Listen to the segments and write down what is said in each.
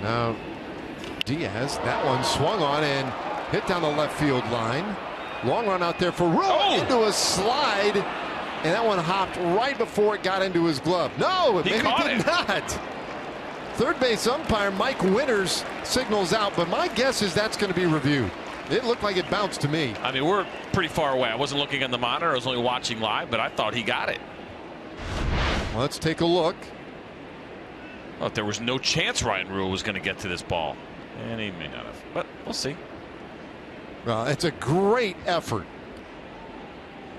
Now Diaz, that one swung on and hit down the left field line. Long run out there for Rowe into a slide, and that one hopped right before it got into his glove. No, it maybe did not. Third base umpire Mike Winters signals out, but my guess is that's going to be reviewed. It looked like it bounced to me. I mean, we're pretty far away. I wasn't looking on the monitor. I was only watching live, but I thought he got it. Let's take a look. Well, there was no chance Ryan Rule was going to get to this ball, and he may not have, but we'll see. Well, it's a great effort,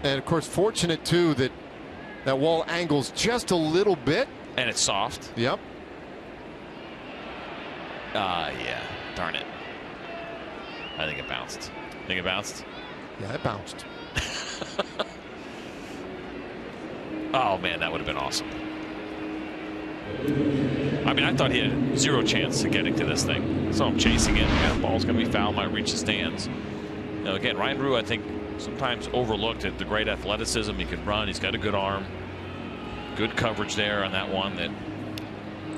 and of course fortunate too that that wall angles just a little bit, and it's soft. Yep. Yeah, darn it. I think it bounced. Think it bounced? Yeah, it bounced. Oh man, that would have been awesome. I mean, I thought he had zero chance of getting to this thing. So I'm chasing it. Yeah, the ball's going to be foul. Might reach the stands. You know, again, Ryan Rue, I think, sometimes overlooked at the great athleticism. He can run. He's got a good arm. Good coverage there on that one that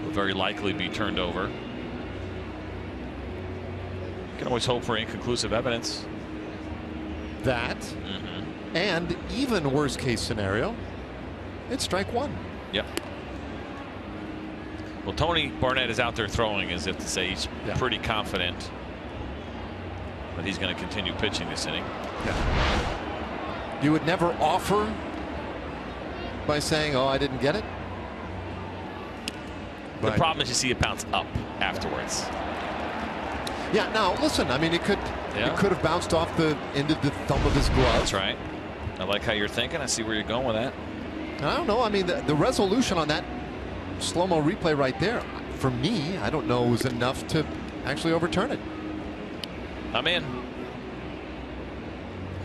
will very likely be turned over. You can always hope for inconclusive evidence. That, and even worst case scenario, it's strike one. Yep. Well, Tony Barnett is out there throwing as if to say he's pretty confident that he's going to continue pitching this inning. Yeah. You would never offer by saying, "Oh, I didn't get it." The problem is you see it bounce up afterwards. Yeah. Now listen. I mean, it could have bounced off the end of the thumb of his glove. That's right. I like how you're thinking. I see where you're going with that. I don't know. I mean, the resolution on that slow-mo replay right there, for me, I don't know, was enough to actually overturn it. I'm in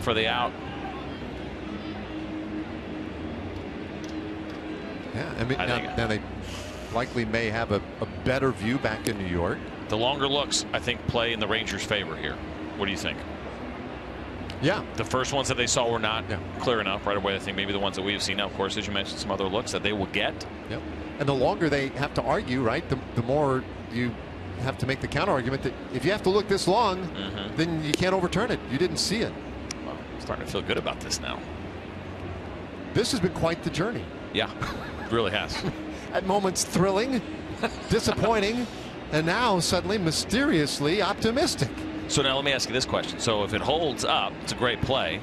for the out. Yeah, I mean, now they likely may have a better view back in New York. The longer looks, I think, play in the Rangers' favor here. What do you think? Yeah. The first ones that they saw were not clear enough right away. I think maybe the ones that we have seen now, of course, as you mentioned, some other looks that they will get. Yep. And the longer they have to argue, right, the more you have to make the counter argument that if you have to look this long, then you can't overturn it. You didn't see it. Well, I'm starting to feel good about this now. This has been quite the journey. Yeah, it really has. At moments thrilling, disappointing, and now suddenly mysteriously optimistic. So now let me ask you this question. So if it holds up, it's a great play.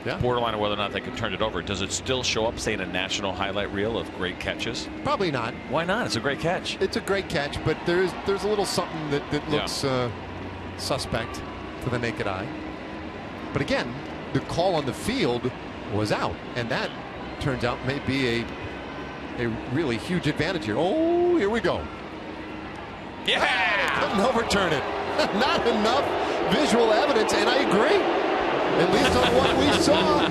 Yeah. Borderline of whether or not they can turn it over. Does it still show up, say, in a national highlight reel of great catches? Probably not. Why not? It's a great catch. It's a great catch, but there's a little something that looks suspect to the naked eye. But again, the call on the field was out, and that turns out may be a really huge advantage here. Oh, here we go. Yeah! Couldn't overturn it. Not enough visual evidence, and I agree. At least on what we saw.